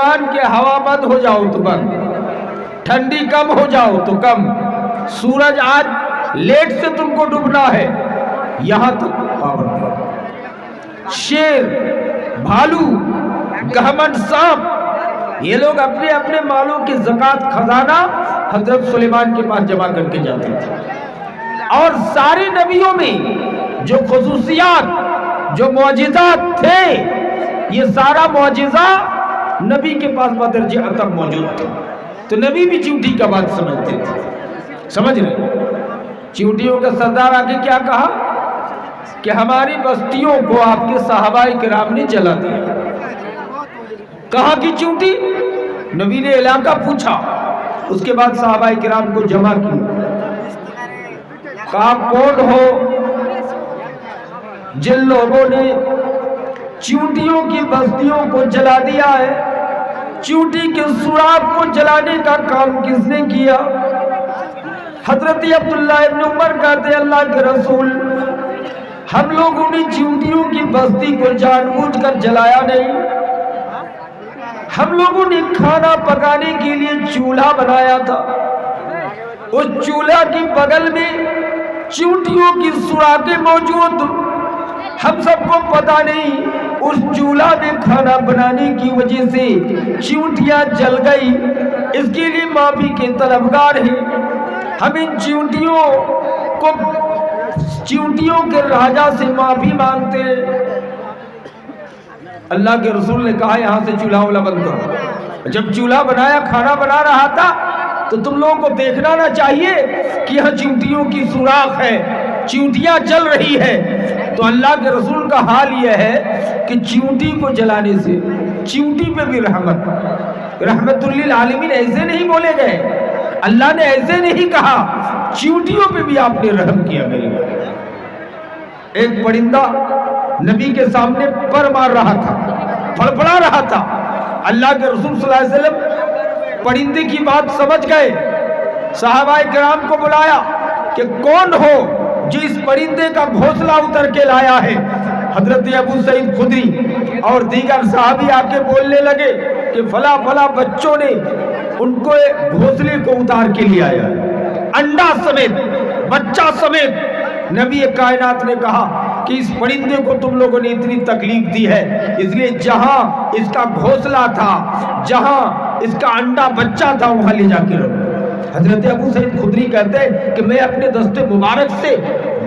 سلیمان کے ہوا بند ہو جاؤ تو بند، ٹھنڈی کم ہو جاؤ تو کم، سورج آج لیٹ سے تم کو ڈوبنا ہے، یہاں تک پابند۔ شیر، بھالو، گہمن، سانپ، یہ لوگ اپنے اپنے مالوں کی زکوٰۃ خزانہ حضرت سلیمان کے پاس جمع کر کے جاتے تھے۔ اور سارے نبیوں میں جو خصوصیات، جو معجزات تھے، یہ سارا معجزہ نبی کے پاس بدرجہ اتم موجود تھا۔ تو نبی بھی چیونٹی کا بات سمجھتے تھے، سمجھ رہے؟ چیونٹیوں کا سردار آگے کیا کہا کہ ہماری بستیوں کو آپ کے صحابہ کرام نے جلا دیا۔ کہاں کی چیونٹی؟ نبی نے علاقہ پوچھا، اس کے بعد صحابہ کرام کو جمع کیا، کہا کون ہو جن لوگوں نے چیونٹیوں کی بستیوں کو جلا دیا ہے؟ چیونٹی کے سوراخ کو جلانے کا کام کس نے کیا؟ حضرت عبداللہ ابن عمر کہتے اللہ کے رسول، ہم لوگوں نے چیونٹیوں کی بستی کو جان بوجھ کر جلایا نہیں، ہم لوگوں نے کھانا پکانے کے لیے چولہا بنایا تھا، اس چولہا کی بغل میں چیونٹیوں کی سوراخیں موجود، ہم سب کو پتا نہیں اس چولہا میں کھانا بنانے کی وجہ سے چیونٹیاں جل گئی، اس کے لیے معافی کے طلبگار ہیں، ہم ان چیونٹیوں کے راجا سے معافی مانگتے ہیں۔ اللہ کے رسول نے کہا یہاں سے چولہا والا بند کرو۔ جب چولہا بنایا، کھانا بنا رہا تھا، تو تم لوگوں کو دیکھنا نہ چاہیے کہ یہاں چیونٹیوں کی سوراخ ہے، چیونٹیاں جل رہی ہے؟ تو اللہ کے رسول کا حال یہ ہے کہ چیونٹی کو جلانے سے چیونٹی پہ بھی رحمت للعالمین ایسے نہیں بولے گئے، اللہ نے ایسے نہیں کہا، چیونٹیوں پہ بھی آپ نے رحم کیا۔ میرے ایک پرندہ نبی کے سامنے پر مار رہا تھا، پھڑپڑا رہا تھا، اللہ کے رسول صلی اللہ علیہ وسلم پرندے کی بات سمجھ گئے، صحابہ کرام کو بلایا کہ کون ہو جو اس پرندے کا گھونسلہ اتر کے لایا ہے؟ حضرت ابو سعید خدری اور دیگر صحابی آ کے بولنے لگے کہ فلاں فلاں بچوں نے ان کو گھونسلے کو اتار کے لے آیا، انڈا سمیت، بچہ سمیت۔ نبی کائنات نے کہا کہ اس پرندے کو تم لوگوں نے اتنی تکلیف دی ہے، اس لیے جہاں اس کا گھونسلہ تھا، جہاں اس کا انڈا بچہ تھا، وہاں لے جا کے رکھو۔ حضرت ابو سعید خدری کہتے ہیں کہ میں اپنے دست مبارک سے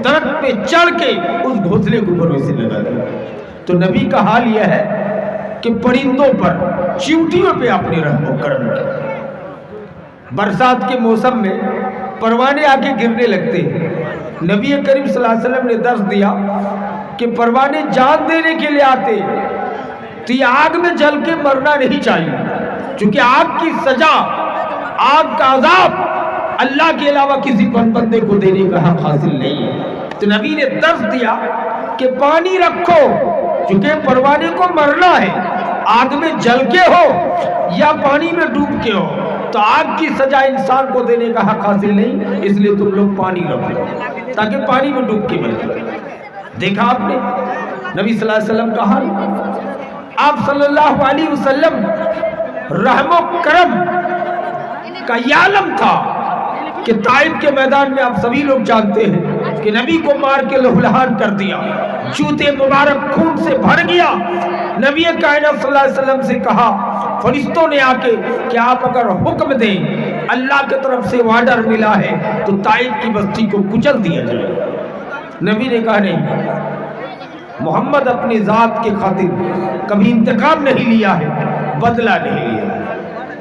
درخت پہ چڑھ کے اس گھونسلے کو اوپر سے لگا دیا۔ تو نبی کا حال یہ ہے کہ پرندوں پر، چیونٹیوں پہ آپ نے رحم و کرم کیا۔ برسات کے موسم میں پروانے آ کے گرنے لگتے ہیں، نبی کریم صلی اللہ علیہ وسلم نے درس دیا کہ پروانے جان دینے کے لیے آتے، تو یہ آگ میں جل کے مرنا نہیں چاہیے، چونکہ آگ کی سزا، آگ کا عذاب اللہ کے علاوہ کسی بندے کو دینے کا حق حاصل نہیں ہے۔ تو نبی نے درس دیا کہ پانی رکھو، چونکہ پروانے کو مرنا ہے، آگ میں جل کے ہو یا پانی میں ڈوب کے ہو، تو آگ کی سزا انسان کو دینے کا حق حاصل نہیں، اس لیے تم لوگ پانی رکھو تاکہ پانی میں ڈوب کے مر۔ دیکھا آپ نے نبی صلی اللہ علیہ وسلم کا حال؟ آپ صلی اللہ علیہ وسلم رحم و کرم کا یہ عالم تھا کہ طائف کے میدان میں آپ سبھی لوگ جانتے ہیں کہ نبی کو مار کے لہولہان کر دیا، جوتے مبارک خون سے بھر گیا۔ نبی کائنات صلی اللہ علیہ وسلم سے کہا، فرشتوں نے آ کے کہ آپ اگر حکم دیں، اللہ کی طرف سے آرڈر ملا ہے تو طائف کی بستی کو کچل دیا جائے۔ نبی نے کہا نہیں، محمد اپنی ذات کے خاطر کبھی انتقام نہیں لیا ہے، بدلہ نہیں لیا ہے۔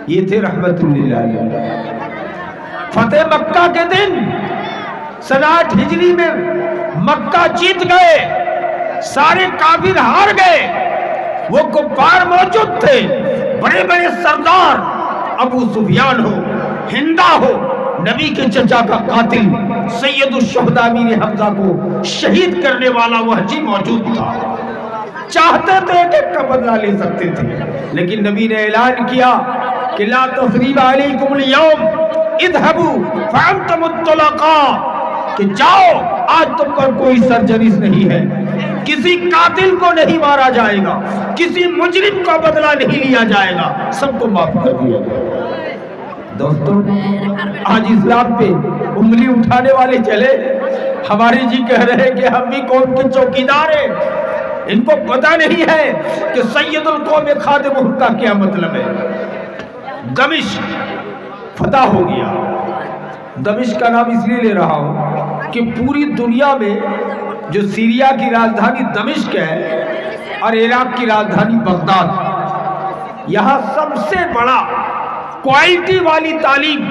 یہ تھے رحمت للعالمین۔ فتح مکہ کے دن 67 ہجری میں مکہ جیت گئے، سارے کافر ہار گئے، وہ کفار موجود تھے، بڑے بڑے سردار، ابو سفیان ہو، ہندا ہو، نبی کے چچا کا قاتل سید الشہداء امیر حمزہ کو شہید کرنے والا وحشی موجود تھا۔ چاہتے تھے کہ ایک کا بدلہ لے سکتے تھے، لیکن نبی نے اعلان کیا کہ لا تثریب علیکم اليوم اذهبوا فانتم الطلقاء، کہ جاؤ، آج تم پر کوئی سرجنش نہیں ہے، کسی قاتل کو نہیں مارا جائے گا، کسی مجرم کا بدلہ نہیں لیا جائے گا، سب کو معاف کر دیا گیا۔ دوستوں آج اسلام پہ انگلی اٹھانے والے چلے، ہمارے جی کہہ رہے ہیں کہ ہم بھی قوم کے چوکیدار ہیں، ان کو پتہ نہیں ہے کہ سید القوم خادمہ کا کیا مطلب ہے۔ دمشق فتح ہو گیا۔ دمشق کا نام اس لیے لے رہا ہوں کہ پوری دنیا میں جو سیریا کی راجدھانی دمشق ہے اور عراق کی راجدھانی بغداد، یہاں سب سے بڑا کوالٹی والی تعلیم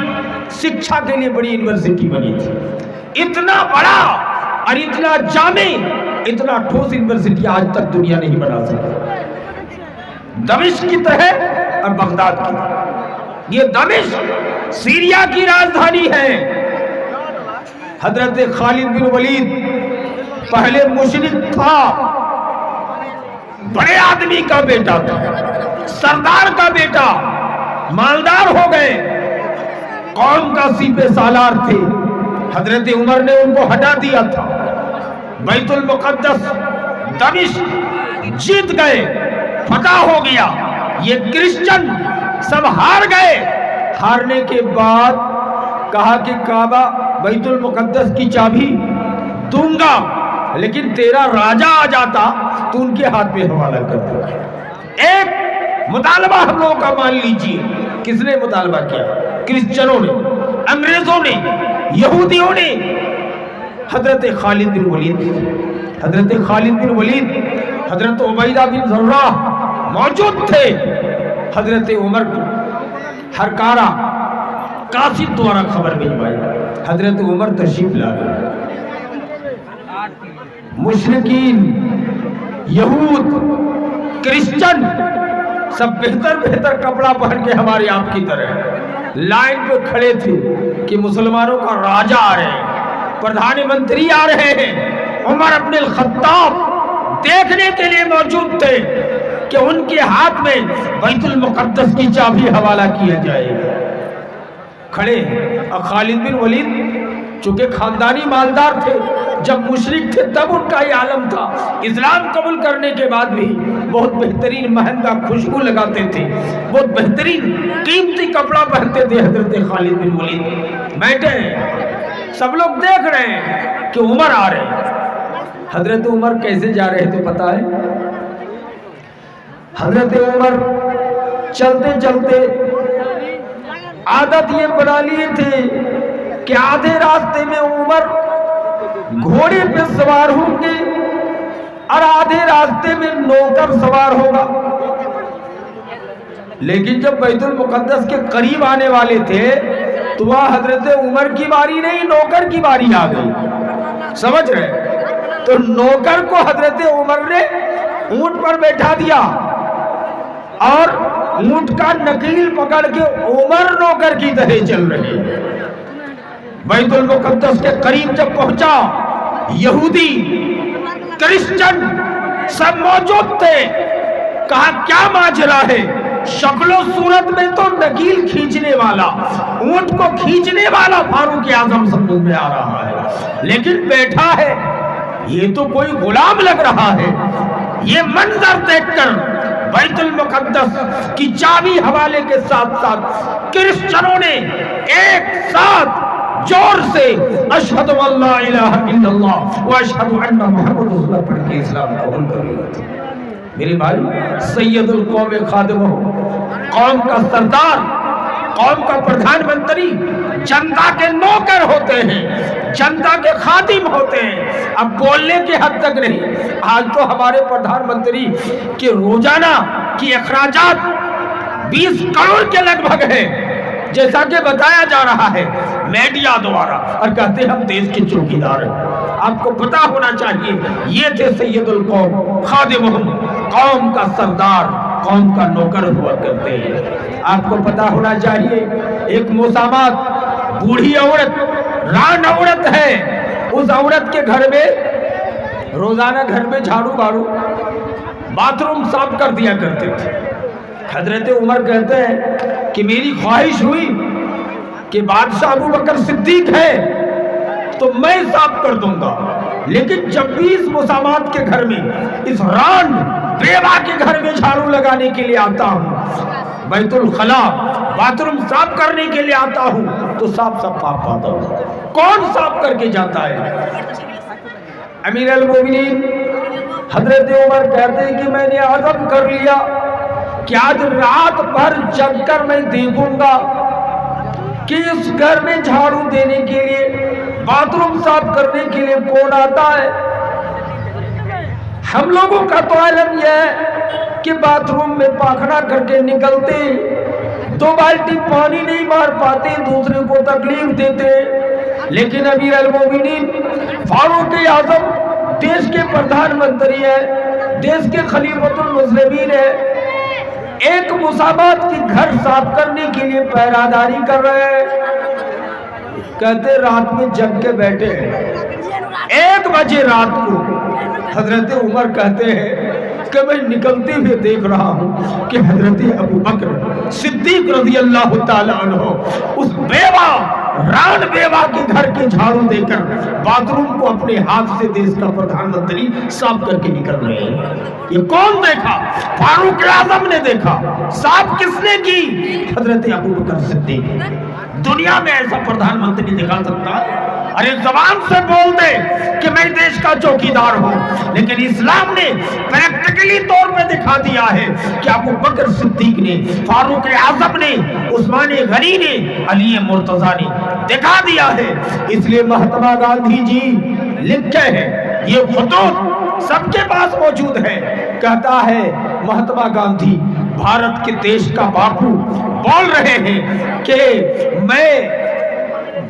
شکشا کے لیے بڑی یونیورسٹی بنی تھی۔ اتنا بڑا اور اتنا جامع، اتنا ٹھوس یونیورسٹی آج تک دنیا نہیں بنا سکی، دمشق کی طرح اور بغداد کی طرح۔ یہ دمشق سیریا کی راجدھانی ہے۔ حضرت خالد بن ولید پہلے مشرک تھا، بڑے آدمی کا بیٹا تھا، سردار کا بیٹا، مالدار ہو گئے، قوم کا سپہ سالار تھے۔ حضرت عمر نے ان کو ہٹا دیا تھا، بیت المقدس دمشق جیت گئے، فتح ہو گیا۔ یہ کرسچن سب ہار گئے۔ ہارنے کے بعد کہا کہ کعبہ بیت المقدس کی چابی دوں گا، لیکن تیرا راجہ آ جاتا تو ان کے ہاتھ میں حوالہ کر دے۔ ایک مطالبہ ہم لوگوں کا مان لیجئے۔ کس نے مطالبہ کیا؟ کرسچنوں نے، انگریزوں نے، یہودیوں نے۔ حضرت خالد بن ولید، حضرت خالد بن ولید، حضرت عبیدہ بن جراح موجود تھے۔ حضرت عمر کو ہرکارہ قاصد دوارا خبر بھجوائی، حضرت عمر تشریف لا گئے۔ مشرکین، یہود، کرسچن سب بہتر بہتر کپڑا پہن کے ہمارے آپ کی طرح لائن پہ کھڑے تھے کہ مسلمانوں کا راجہ آ رہے ہیں، پردھان منتری آ رہے ہیں۔ عمر ابن الخطاب دیکھنے کے لیے موجود تھے کہ ان کے ہاتھ میں بیت المقدس کی چابی حوالہ کیا جائے گا۔ کھڑے اور خالد بن ولید چونکہ خاندانی مالدار تھے، جب مشرک تھے تب ان کا یہ عالم تھا، اسلام قبول کرنے کے بعد بھی بہت بہترین مہنگا خوشبو لگاتے تھے، بہت بہترین قیمتی کپڑا پہنتے تھے۔ حضرت خالد بن ولید بیٹھے ہیں، سب لوگ دیکھ رہے ہیں کہ عمر آ رہے ہیں۔ حضرت عمر کیسے جا رہے تھے پتہ ہے؟ حضرت عمر چلتے چلتے عادت یہ بنا لیے تھے کہ آدھے راستے میں عمر گھوڑے پہ سوار ہوں گے اور آدھے راستے میں نوکر سوار ہوگا۔ لیکن جب بیت المقدس کے قریب آنے والے تھے تو وہاں حضرت عمر کی باری نہیں، نوکر کی باری آ گئی۔ سمجھ رہے؟ تو نوکر کو حضرت عمر نے اونٹ پر بیٹھا دیا اور اونٹ کا نکیل پکڑ کے عمر نوکر کی طرح چل رہے ہیں۔ بیت المقدس کے قریب جب پہنچا، یہودی، کرسچن سب موجود تھے۔ کہا کیا ماجرا ہے؟ شکل و صورت میں تو نکیل کھینچنے والا، اونٹ کو کھینچنے والا فاروق اعظم سمجھ میں آ رہا ہے، لیکن بیٹھا ہے یہ تو کوئی غلام لگ رہا ہے۔ یہ منظر دیکھ کر بیت المقدس کی چابی حوالے کے ساتھ ساتھ کرسچنوں نے ایک ساتھ زور سے اشہد ان لا الہ الا اللہ و اشہد ان محمد رسول اللہ پڑھ کے اسلام قبول کر لیا تھا۔ میرے بھائی، سید القوم خادمہ، قوم کا سردار، قوم کا پردھان منتری جنتا کے نوکر ہوتے ہیں، جنتا کے خادم ہوتے ہیں۔ اب بولنے کے حد تک نہیں، آج تو ہمارے پردھان منتری کے روزانہ کی اخراجات 20 کروڑ کے لگ بھگ ہیں، جیسا کہ بتایا جا رہا ہے میڈیا دوارا، اور کہتے ہیں ہم دیش کے چوکیدار ہیں۔ آپ کو پتا ہونا چاہیے یہ تھے سید القوم خادمہم، قوم کا سردار، قوم کا نوکر ہوا کرتے ہیں۔ آپ کو پتا ہونا چاہیے ایک مسامات، بوڑھی عورت، ران عورت ہے، اس عورت کے گھر میں روزانہ گھر میں جھاڑو باڑو، باتھ روم صاف کر دیا کرتے تھے۔ حضرت عمر کہتے ہیں کہ میری خواہش ہوئی کہ بادشاہ ابو بکر صدیق ہے تو میں صاف کر دوں گا، لیکن جب بھی اس مسامات کے گھر میں، اس ران بیوہ کے گھر میں جھاڑو لگانے کے لیے آتا ہوں، بیت الخلا باتھ روم صاف کرنے کے لیے آتا ہوں، تو صاف پاک پاتا ہوں۔ کون صاف کر کے جاتا ہے؟ امیر المومنین حضرت عمر کہتے ہیں کہ میں نے عزم کر لیا کہ آج رات بھر جگ کر میں دیکھوں گا کہ اس گھر میں جھاڑو دینے کے لیے، باتھ روم صاف کرنے کے لیے کون آتا ہے۔ ہم لوگوں کا تو علم یہ ہے کہ باتھ روم میں پاخنا کر کے نکلتے، 2 بالٹی پانی نہیں مار پاتے، دوسرے کو تکلیف دیتے، لیکن امیر المومنین فاروق اعظم دیش کے پردھان منتری ہے، دیش کے خلیفۃ المسلمین ہے، ایک مسامات کی گھر صاف کرنے کے لیے پہراداری کر رہے ہیں۔ کہتے رات میں جگ کے بیٹھے ہیں، 1 بجے رات کو حضرت عمر کہتے ہیں کہ میں نکلتے ہوئے دیکھ رہا ہوں کہ حضرت ابو بکر صدیق رضی اللہ تعالیٰ عنہ اس بیوہ، ران بیوہ کے گھر کے جھاڑو دے کر باتھ روم کو اپنے ہاتھ سے دیش کا پردھان منتری صاف کر کے نکل رہے ہیں۔ یہ کون دیکھا؟ فاروق اعظم نے دیکھا۔ صاف کس نے کی؟ حضرت ابو بکر صدیق۔ دنیا میں ایسا پردھان منتری دکھا سکتا ہے؟ ارے زبان سے بول دے کہ میں دیش کا چوکیدار ہوں، لیکن اسلام نے پریکٹیکلی طور پہ دکھا دیا ہے کہ ابو بکر صدیق نے، فاروق اعظم نے، عثمان غنی نے، علی مرتضیٰ نے دکھا دیا ہے۔ اس لیے مہاتما گاندھی جی لکھتے ہیں، یہ خطوط سب کے پاس موجود ہے، کہتا ہے مہاتما گاندھی بھارت کے دیش کا باپو بول رہے ہیں کہ میں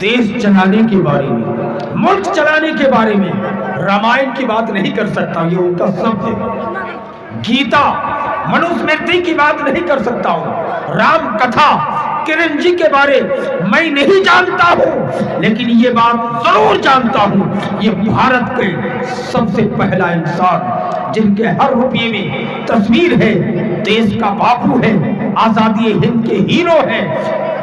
دیش چلانے کے بارے میں، ملک چلانے کے بارے میں رامائن کی بات نہیں کر سکتا، یہ ان کا شبد ہے۔ گیتا، منوسمرتی کی بات نہیں کر سکتا ہوں، رام کتھا، کرن جی کے بارے میں نہیں جانتا ہوں، لیکن یہ بات ضرور جانتا ہوں، یہ بھارت کے سب سے پہلا انسان جن کے ہر روپیے میں تصویر ہے، دیش کا باپو ہے، آزادی ہند کے ہیرو ہیں۔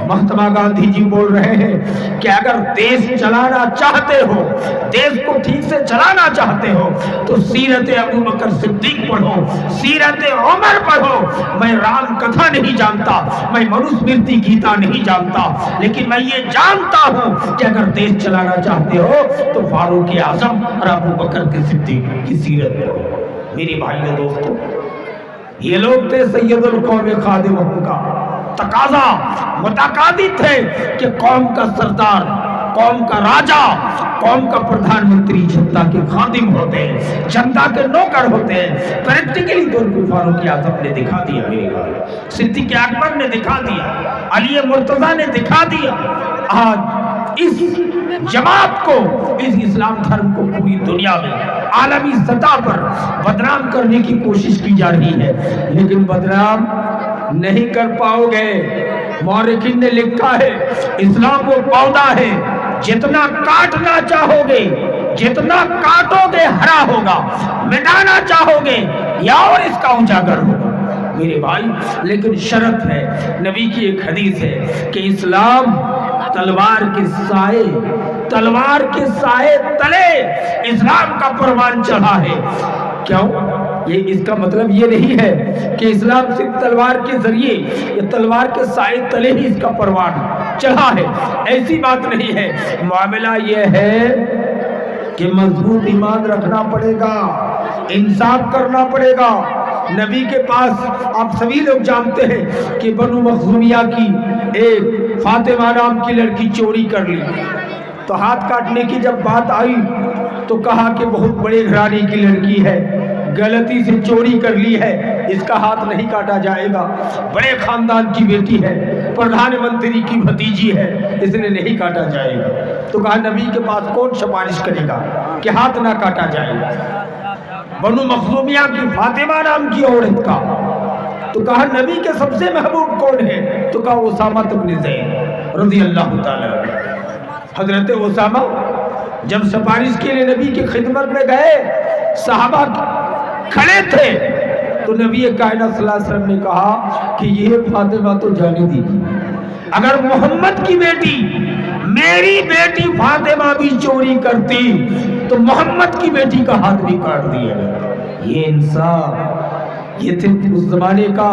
مہاتما گاندھی جی بول رہے ہیں کہ اگر دیش چلانا چاہتے ہو، دیش کو ٹھیک سے چلانا چاہتے ہو، تو سیرت ابو بکر صدیق پڑھو، سیرت عمر پڑھو۔ میں رام کتھا نہیں جانتا، میں منوسمرتی گیتا نہیں جانتا، لیکن میں یہ جانتا ہوں کہ اگر دیش چلانا چاہتے ہو تو فاروق اعظم اور ابو بکر کے صدیق کی سیرت پڑھو۔ میری بھائیو دوستو، یہ لوگ تھے سید القوم خادمہم کا تقاضا، متقاضی تھے کہ قوم کا سردار، قوم کا راجا، قوم کا پردھان منتری جنتا کے خادم ہوتے ہیں، جنتا کے نوکر ہوتے ہیں۔ پریکٹیکلی طور پر فاروق اعظم نے دکھا دیا، میرے بھائی صدیق اکبر نے دکھا دیا، علی مرتضیٰ نے دکھا دیا۔ آج اس جماعت کو، اس اسلام دھرم کو پوری دنیا میں عالمی سطح پر بدنام کرنے کی کوشش کی جا رہی ہے، لیکن بدنام نہیں کر پاؤ گے۔ مورخین نے لکھا ہے اسلام وہ پودا ہے جتنا کاٹنا چاہو گے، جتنا کاٹو گے ہرا ہوگا، مٹانا چاہو گے یا اور اس کا اجاگر ہوگا۔ میرے بھائی لیکن شرط ہے، نبی کی ایک حدیث ہے کہ اسلام تلوار کے سائے، تلوار کے سائے تلے اسلام کا پروان چڑھا ہے۔ کیوں؟ یہ اس کا مطلب یہ نہیں ہے کہ اسلام صرف تلوار کے ذریعے یا تلوار کے سائے تلے ہی اس کا پروان چڑھا ہے، ایسی بات نہیں ہے۔ معاملہ یہ ہے کہ مضبوط ایمان رکھنا پڑے گا، انصاف کرنا پڑے گا۔ نبی کے پاس آپ سبھی لوگ جانتے ہیں کہ بنو مخزومیہ کی ایک فاطمہ نام کی لڑکی چوری کر لی، تو ہاتھ کاٹنے کی جب بات آئی تو کہا کہ بہت بڑے گھرانے کی لڑکی ہے، غلطی سے چوری کر لی ہے، اس کا ہاتھ نہیں کاٹا جائے گا، بڑے خاندان کی بیٹی ہے، پردھان منتری کی بھتیجی ہے، اس نے نہیں کاٹا جائے گا۔ تو کہا نبی کے پاس کون سفارش کرے گا کہ ہاتھ نہ کاٹا جائے گا؟ بنو مخزومیہ کی فاطمہ نام کی عورت کا۔ تو کہا نبی کے سب سے محبوب کون ہے؟ تو کہا اسامہ بن زید رضی اللہ تعالی عنہ۔ حضرت اسامہ جب سفارش کے لیے نبی کی خدمت میں گئے، صحابہ کھڑے تھے، تو نبی کائنات صلی اللہ علیہ وسلم نے کہا کہ یہ فاطمہ تو جانے دیجیے، اگر محمد کی بیٹی، میری بیٹی فاطمہ بھی چوری کرتی تو محمد کی بیٹی کا ہاتھ بھی کاٹ دیا گیا۔ یہ انصاف، یہ تھے اس زمانے کا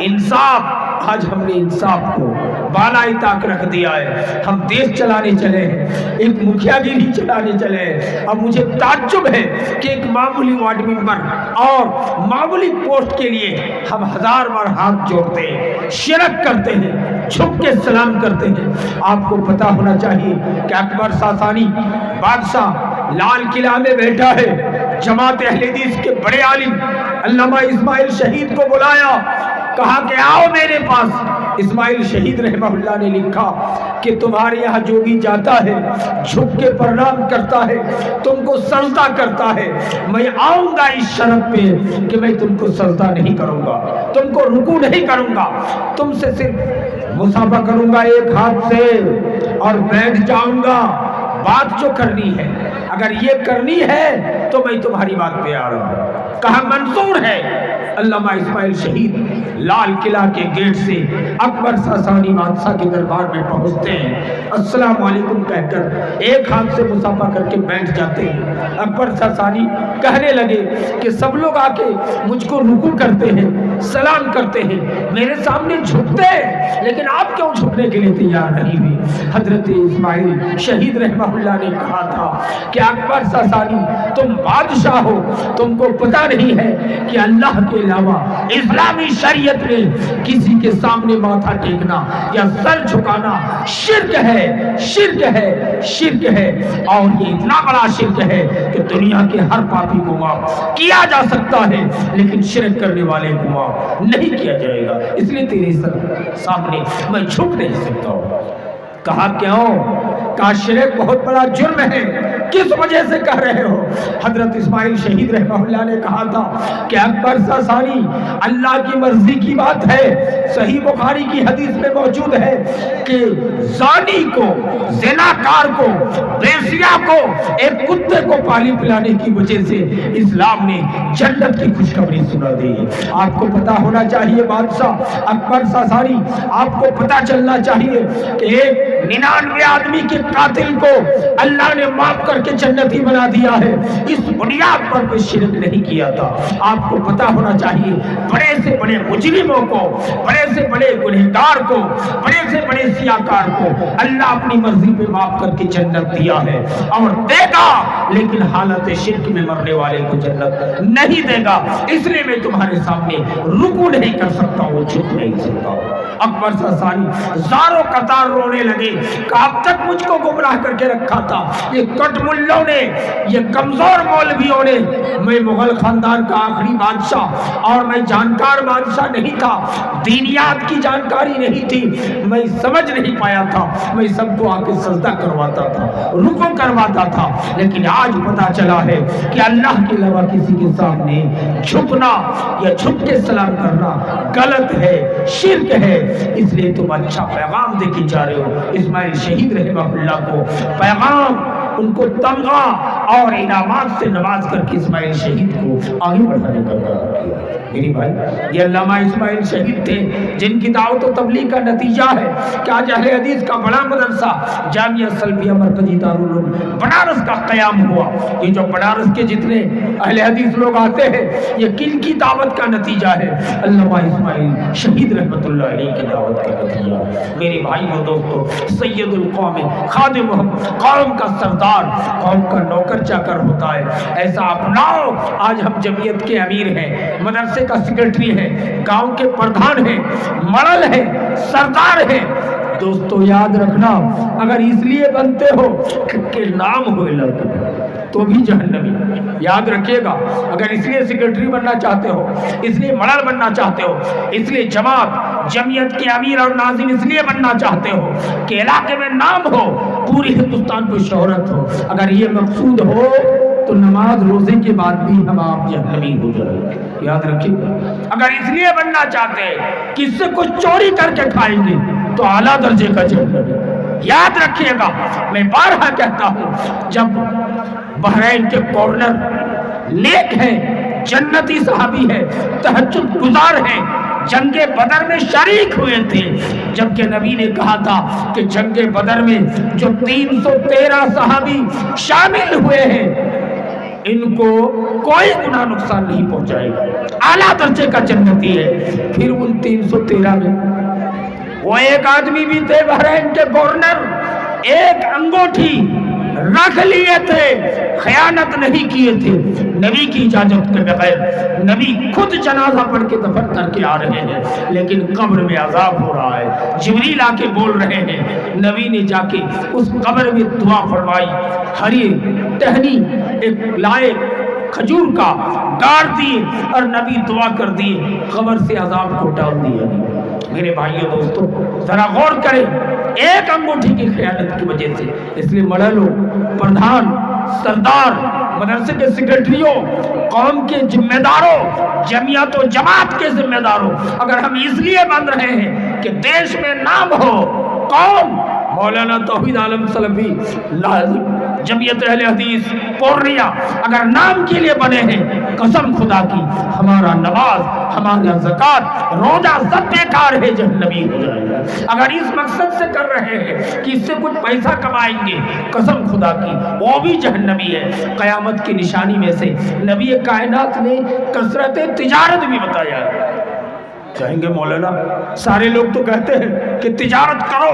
انصاف۔ آج ہم نے انصاف کو بالائے طاق رکھ دیا ہے، ہم دیش چلانے چلے ہیں، ایک مکھیا گیری چلانے چلے ہیں۔ اب مجھے تعجب ہے کہ ایک معمولی وارڈ ممبر اور معمولی پوسٹ کے لیے ہم 1000 بار ہاتھ جوڑتے ہیں، شرک کرتے ہیں، جھک کے سلام کرتے ہیں۔ آپ کو پتا ہونا چاہیے کہ اکبر ساسانی بادشاہ لال قلعہ میں بیٹھا ہے، جماعت اہل حدیث کے بڑے عالم علامہ اسماعیل شہید کو بلایا، کہا کہ آؤ میرے پاس۔ اسماعیل شہید رحمہ اللہ نے لکھا کہ تمہارے یہاں جو بھی جاتا ہے جھک کے پرنام کرتا ہے، تم کو سجدہ کرتا ہے، میں آؤں گا اس شرط پہ کہ میں تم کو سجدہ نہیں کروں گا، تم کو رکوع نہیں کروں گا، تم سے صرف مصافحہ کروں گا ایک ہاتھ سے اور بیٹھ جاؤں گا۔ بات جو کرنی ہے، اگر یہ کرنی ہے تو میں تمہاری بات پہ آ رہا ہوں۔ کہا منظور ہے۔ علامہ اسماعیل شہید لال قلعہ کے گیٹ سے اکبر ساسانی بادشاہ کے دربار میں پہنچتے ہیں، السلام علیکم کہہ کر ایک ہاتھ سے مصافحہ کر کے بیٹھ جاتے ہیں۔ اکبر ساسانی کہنے لگے کہ سب لوگ آ کے مجھ کو رکوع کرتے ہیں، سلام کرتے ہیں، میرے سامنے جھکتے ہیں، لیکن آپ کیوں جھکنے کے لیے تیار نہیں ہوئے؟ حضرت اسماعیل شہید رحمہ اللہ نے کہا تھا کہ اکبر ساسانی تم بادشاہ ہو، تم کو پتہ نہیں ہے کہ اللہ کے علاوہ اسلامی شریعت میں کسی کے سامنے ماتھا ٹیکنا یا سر جھکانا شرک ہے، شرک ہے، شرک ہے، اور یہ اتنا بڑا شرک ہے کہ دنیا کے ہر پاپی کو معاف کیا جا سکتا ہے لیکن شرک کرنے والے کو معاف نہیں کیا جائے گا، اس لیے تیرے سامنے میں جھک نہیں سکتا ہوں۔ کہا کیوں؟ کہا شرک بہت بڑا جرم ہے، کس وجہ سے کہہ رہے ہو؟ حضرت اسماعیل شہید رحمہ اللہ نے کہا تھا کہ اکبر ساسانی اللہ کی مرضی کی بات ہے، صحیح بخاری کی حدیث میں موجود ہے کہ زانی کو، زناکار کو، بیسیا کو ایک کتے کو پانی پلانے کی وجہ سے اسلام نے جنت کی خوشخبری سنا دی۔ آپ کو پتا ہونا چاہیے بادشاہ اکبر ساسانی، آپ کو پتا چلنا چاہیے کہ ایک 99 آدمی کے قاتل کو اللہ نے معاف کر کے جنتی بنا دیا ہے، اس بنیاد پر کوئی شرک نہیں کیا تھا۔ آپ کو پتا ہونا چاہیے بڑے سے بڑے مجرموں کو، بڑے سے بڑے گنہگار کو، بڑے سے بڑے سیاکار کو اللہ اپنی مرضی پہ معاف کر کے جنت دیا ہے اور دے گا، لیکن حالت شرک میں مرنے والے کو جنت نہیں دے گا۔ اس لیے میں تمہارے سامنے رکوع نہیں کر سکتا ہوں، جھک نہیں سکتا ہوں۔ اکبر ساسانی زاروں قطار رونے لگے کہ اب تک مجھ کو گمراہ کر کے رکھا تھا یہ کٹ ملوں نے، یہ کمزور مولویوں نے، میں مغل خاندان کا آخری بادشاہ اور میں جانکار بادشاہ نہیں تھا، دینیات کی جانکاری نہیں تھی، میں سمجھ نہیں پایا تھا، میں سب کو آ کے سجدہ کرواتا تھا، رکوع کرواتا تھا، لیکن آج پتا چلا ہے کہ اللہ کے علاوہ کسی کے سامنے جھکنا یا جھک کے سلام کرنا غلط ہے، شرک ہے۔ اس لیے تم اچھا پیغام دے کے جا رہے ہو۔ اسماعیل شہید رحمہ اللہ کو پیغام، ان کو تمغہ اور انعامات سے نواز کر کے اسماعیل شہید کو آگے بڑھانے کا کام کیا۔ میری بھائی، یہ علامہ اسماعیل شہید تھے جن کی دعوت و تبلیغ کا نتیجہ ہے کہ آج اہل حدیث کا بڑا مدرسہ جامعہ سلفیہ مرکزی دارالعلوم بنارس کا قیام ہوا۔ یہ جو بنارس کے جتنے اہل حدیث لوگ آتے ہیں یہ کن کی دعوت کا نتیجہ ہے؟ علامہ اسماعیل شہید رحمۃ اللہ علیہ کی دعوت کا نتیجہ۔ میرے بھائیو دوستو، سید القوم خادم قوم کا سردار، قوم کا نوکر چاکر ہوتا ہے، ایسا اپناؤ۔ آج ہم جمعیت کے امیر ہیں، مدرسے کا سیکرٹری ہے، گاؤں کے پردھان ہیں، مڑل ہیں، سردار ہیں۔ دوستو یاد رکھنا، اگر اس لیے بنتے ہو کہ نام ہوئے لڑکے تو بھی جہنمی، یاد رکھیے گا۔ اگر اس لیے سیکرٹری بننا چاہتے ہو، اس لیے مڑل بننا چاہتے ہو، اس لیے جمعیت کے امیر اور ناظم اس لیے بننا چاہتے ہو کہ علاقے میں نام ہو، پوری ہندوستان کو شہرت ہو، اگر یہ مقصود ہو تو نماز روزے کے بعد بھی ہم آپ جہنمی ہو جائیں، یاد رکھیے گا۔ اگر اس لیے بننا چاہتے ہیں کہ اس سے کچھ چوری کر کے کھائیں گے تو اعلیٰ درجے کا جہنمی، یاد رکھیے گا۔ میں بارہا کہتا ہوں، جب بحرین کے گورنر نیک ہیں، جنتی صحابی ہیں، تہجد گزار ہیں، جنگ بدر میں شریک ہوئے تھے، جبکہ نبی نے کہا تھا کہ جنگ بدر میں جو 313 صحابی شامل ہوئے ہیں ان کو کوئی گناہ نقصان نہیں پہنچائے گا، اعلیٰ درجے کا جنتی ہے۔ پھر ان 313 میں وہ ایک آدمی بھی تھے بحرین کے گورنر، ایک انگوٹھی رکھ لیے تھے، خیانت نہیں کیے تھے نبی کی اجازت کے بغیر۔ نبی خود جنازہ پڑھ کے دفن کر کے آ رہے ہیں، لیکن قبر میں عذاب ہو رہا ہے، جبریل آ کے بول رہے ہیں۔ نبی نے جا کے اس قبر میں دعا فرمائی، ہری ٹہنی ایک لائے کھجور کا گاڑ دیے اور نبی دعا کر دیے، قبر سے عذاب کو ٹال دیا۔ میرے بھائیو دوستو ذرا غور کریں، ایک انگوٹھی کی خیانت کی وجہ سے، اس لیے بڑے لوگ، پردھان، سردار، مدرسے کے سیکرٹریوں، قوم کے ذمہ داروں، جمعیت و جماعت کے ذمہ داروں، اگر ہم اس لیے بن رہے ہیں کہ دیش میں نام ہو، قوم مولانا توحید عالم سلفی جمعیت اہل حدیث پورنیہ اگر نام کے لیے بنے ہیں، قسم خدا کی ہمارا نماز، ہمارا زکوٰۃ، روزہ سب بیکار ہے، جہنمی ہو جائے گا۔ اگر اس مقصد سے کر رہے ہیں کہ اس سے کچھ پیسہ کمائیں گے، قسم خدا کی وہ بھی جہنمی ہے۔ قیامت کی نشانی میں سے نبی کائنات نے کثرت تجارت بھی بتایا ہے۔ کہیں گے مولانا سارے لوگ تو کہتے ہیں کہ تجارت کرو،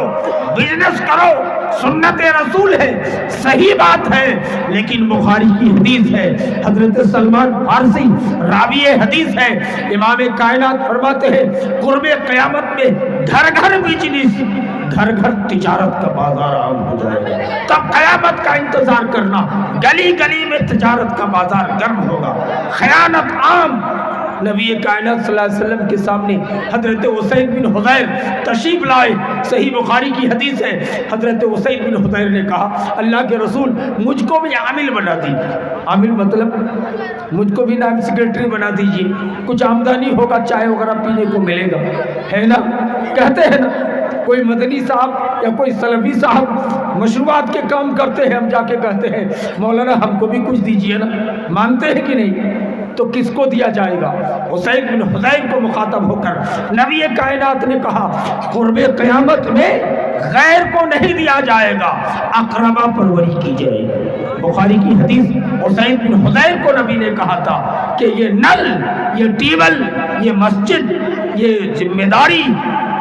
بزنس کرو، سنت رسول ہے، صحیح بات ہے، لیکن بخاری کی حدیث ہے، حضرت سلمان فارسی راوی حدیث ہے، امام کائنات فرماتے ہیں قرب قیامت میں گھر گھر بزنس، گھر گھر تجارت کا بازار عام ہو جائے گا۔ تب قیامت کا انتظار کرنا، گلی گلی میں تجارت کا بازار گرم ہوگا، خیانت عام۔ نبی کائنات صلی اللہ علیہ وسلم کے سامنے حضرت اسید بن حضیر تشریف لائے، صحیح بخاری کی حدیث ہے، حضرت اسید بن حضیر نے کہا اللہ کے رسول مجھ کو بھی عامل بنا دیجیے۔ عامل مطلب مجھ کو بھی نائب سیکرٹری بنا دیجیے، کچھ آمدنی ہوگا، چائے وغیرہ پینے کو ملے گا، ہے نا؟ کہتے ہیں نا کوئی مدنی صاحب یا کوئی سلفی صاحب مشروبات کے کام کرتے ہیں، ہم جا کے کہتے ہیں مولانا ہم کو بھی کچھ دیجیے نا، مانتے ہیں کہ نہیں؟ تو کس کو دیا جائے گا؟ اسید بن حضیر کو مخاطب ہو کر نبی کائنات نے کہا قرب قیامت میں غیر کو نہیں دیا جائے گا، اقربا پروری کی جائے گی۔ بخاری کی حدیث، اسید بن حضیر کو نبی نے کہا تھا کہ یہ نل، یہ ٹیبل، یہ مسجد، یہ ذمہ داری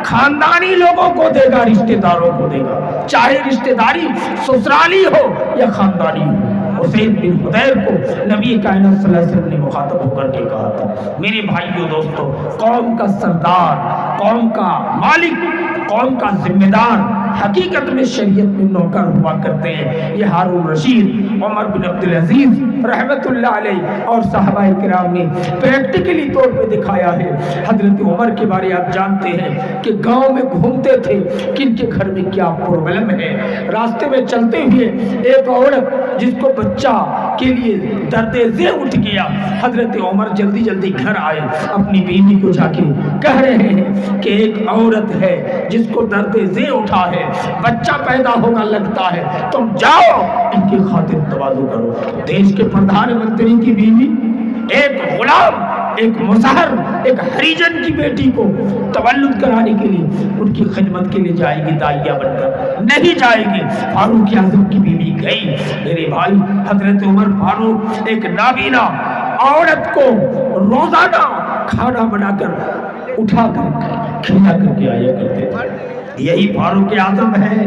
خاندانی لوگوں کو دے گا، رشتہ داروں کو دے گا، چاہے رشتہ داری سسرالی ہو یا خاندانی ہو۔ اسید بن حضیر کو نبی کائنات صلی اللہ علیہ وسلم نے مخاطب ہو کر کے کہا تھا۔ میرے بھائیو دوستو، قوم کا سردار، قوم کا مالک، قوم کا ذمہ دار حقیقت میں شریعت میں نوکر ہوا کرتے ہیں۔ یہ ہارون رشید، عمر بن عبدالعزیز رحمت اللہ علیہ اور صحابہ کرام نے پریکٹیکلی طور پہ دکھایا ہے۔ حضرت عمر کے بارے آپ جانتے ہیں کہ گاؤں میں گھومتے تھے، کن کے گھر میں کیا پرابلم ہے۔ راستے میں چلتے ہوئے ایک عورت جس کو بچہ کے لیے درد ذہ اٹھ گیا، حضرت عمر جلدی جلدی گھر آئے، اپنی بیوی کو جا کے کہہ رہے ہیں کہ ایک عورت ہے جس کو درد ذہ اٹھا ہے، بچہ پیدا ہوگا لگتا ہے، تم جاؤ ان کی خاطر تواضع کرو۔ دیش کے پردھان منتری کی بیوی ایک غلام، ایک مسحر، ایک ہریجن کی بیٹی کو تولد کرانے کے لیے ان کی خدمت کے لیے جائے گی، داعیہ بن کر نہیں جائے گی۔ فاروق اعظم کی بیوی گئی۔ میرے بھائی حضرت عمر فاروق ایک نابینا عورت کو روزانہ کھانا بنا کر اٹھا کر کھلا کر کے آیا کرتے تھے۔ یہی فاروق اعظم ہے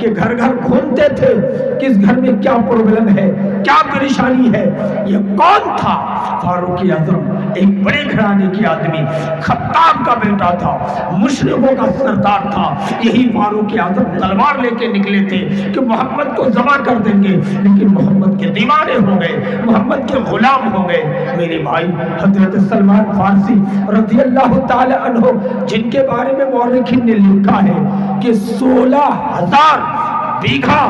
کہ گھر گھر گھومتے تھے، کس گھر میں کیا پرابلم ہے، کیا پریشانی ہے۔ یہ کون تھا؟ فاروق اعظم ایک بڑے گھرانے کے آدمی، خطاب کا بیٹا تھا، مشرکوں کا سردار تھا۔ یہی فاروق اعظم تلوار لے کے نکلے تھے کہ محمد کو ذبح کر دیں گے، لیکن محمد کے دیوانے ہو گئے، محمد کے غلام ہو گئے۔ میرے بھائی حضرت سلمان فارسی رضی اللہ تعالی عنہ، جن کے بارے میں مورخین نے لکھا ہے کہ 16,000 بیگھا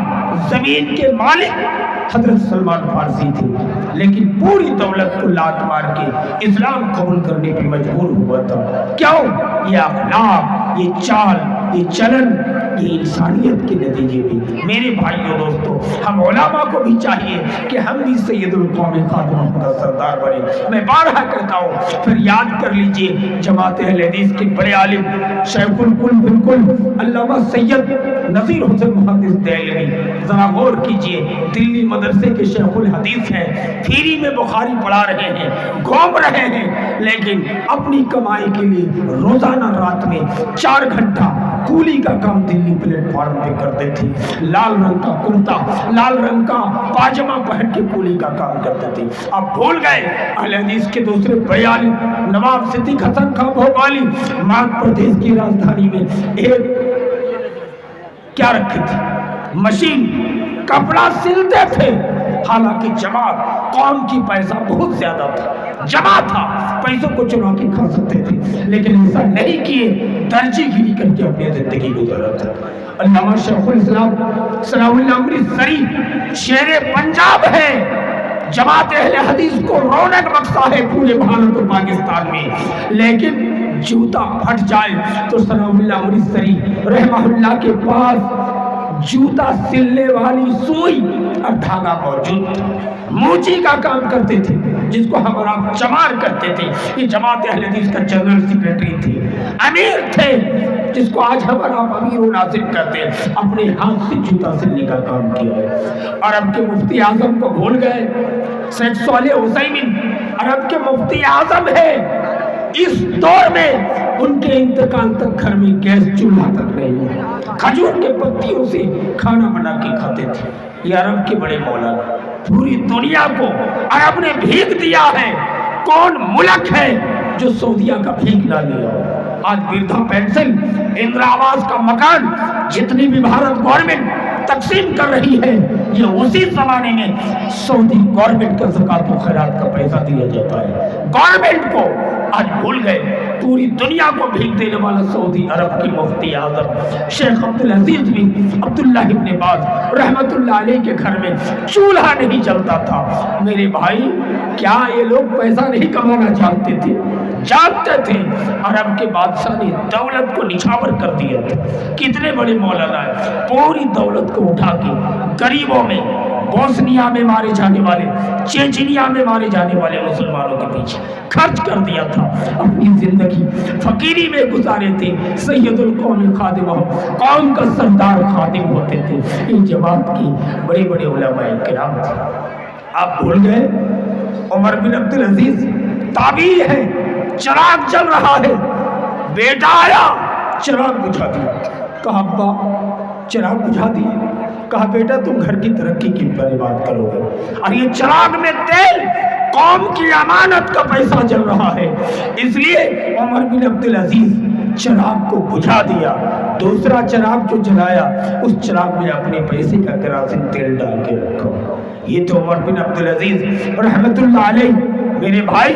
زمین کے مالک حضرت سلمان فارسی تھے، لیکن پوری دولت کو لات مار کے اسلام قبول کرنے پہ مجبور ہوا تھا۔ کیوں؟ یہ اخلاق، یہ چال، یہ چلن یہ انسانیت کے نتیجے بھی میرے بھائیوں دوستوں ہم علماء کو بھی چاہیے کہ ہم بھی سید القوم خاتون کا سردار بنے۔ میں بارہا کہتا ہوں، پھر یاد کر لیجئے جماعت اہل حدیث کے بڑے عالم شیخ الکل بالکل علامہ سید نذیر حسین محدث دہلوی، ذرا غور کیجئے، دلی مدرسے کے شیخ الحدیث ہیں، فیری میں بخاری پڑھا رہے ہیں، گھوم رہے ہیں، لیکن اپنی کمائی کے لیے روزانہ رات میں 4 گھنٹہ کولی کا کام دلی پلیٹ فارم پہ کرتے تھے۔ لال رنگ کا کرتا، لال رنگ کا پاجامہ پہن کے کولی کا کام کرتے تھے۔ اب بھول گئے اہل حدیث کے دوسرے بڑے عالم نواب صدیق حسن خان بھوپالی مدھیہ پردیش کی راجدھانی میں ایک کیا رکھے تھے؟ مشین، کپڑا سلتے تھے۔ حالانکہ جماعت قوم کی پیسہ بہت زیادہ تھا، جمع تھا، پیسوں کو چرا کے کھا سکتے تھے، لیکن ایسا نہیں کیے، درجی گیری کر کے اپنی زندگی گزارا تھا۔ علامہ شیخ الاسلام ثناء اللہ امرتسری شیر پنجاب ہے، جماعت اہل حدیث کو رونق بخشا ہے پورے بھارت و پاکستان میں، لیکن جوتا پھٹ جائے تو ثناء اللہ امرتسری رحمہ اللہ کے پاس جوتا سلنے والی سوئی اور دھاگا موجود تھا۔ موچی کا کام کرتے تھے، جس کو ہم اور آپ چمار کہتے تھے۔ یہ جماعت اہل حدیث کا جنرل سیکریٹری تھے، امیر تھے، جس کو آج ہم اور آپ امیر و ناظر کہتے ہیں۔ اپنے ہاتھ سے جوتا سلنے کا کام کیا ہے۔ عرب کے مفتی اعظم کو بھول گئے، سید صالح عثیمین عرب کے مفتی اعظم ہے۔ اس دور میں ان کے انتقال تک گھر میں گیس چولہا تک نہیں ہے، کھجور کے پتیوں سے کھانا بنا کے کھاتے تھے۔ یہ عرب کے بڑے مولانا، پوری دنیا کو عرب نے بھیک دیا ہے۔ کون ملک ہے جو سعودیہ کا بھیک نہ لیا؟ آج بردھا پینشن، اندرا آواس کا مکان جتنی بھی بھارت گورنمنٹ تقسیم کر رہی ہے، یہ اسی زمانے میں سعودی گورنمنٹ کا زکوٰۃ و خیرات کا پیسہ دیا جاتا ہے۔ گورنمنٹ کو آج بھول گئے۔ پوری دنیا کو بھیک دینے والا سعودی عرب کی مفتی اعظم شیخ عبدالعزیز بن عبداللہ ابن باز رحمت اللہ علیہ کے گھر میں چولہا نہیں جلتا تھا۔ میرے بھائی، کیا یہ لوگ پیسہ نہیں کمانا جانتے تھے؟ جانتے تھے۔ عرب کے بادشاہ نے دولت کو نچھاور کر دیا تھا۔ کتنے بڑے مولانا ہیں، پوری دولت کو اٹھا کے غریبوں میں، بوسنیا میں مارے جانے والے، چیچنیا میں مارے جانے والے مسلمانوں کے پیچھے خرچ کر دیا تھا۔ اپنی زندگی فقیری میں گزارے تھے۔ سید القوم خادم، قوم کا سردار خادم ہوتے تھے۔ ان جماعت کی بڑے بڑے علماء کرام تھے۔ آپ بھول گئے؟ عمر بن عبدالعزیز تابعی ہے، چراغ جل رہا ہے، بیٹا آیا، چراغ بجھا دیا۔ کہا ابا چراغ بجھا دیے۔ کہا بیٹا تم گھر کی ترقی کی بارے بات کرو گے، اور یہ چراغ میں تیل قوم کی امانت کا پیسہ جل رہا ہے، اس لیے عمر بن عبدالعزیز چراغ کو بجھا دیا۔ دوسرا چراغ جو جلایا، اس چراغ میں اپنے پیسے کا کراصن تیل ڈال کے رکھا۔ یہ تو عمر بن عبدالعزیز رحمت اللہ علیہ۔ میرے بھائی،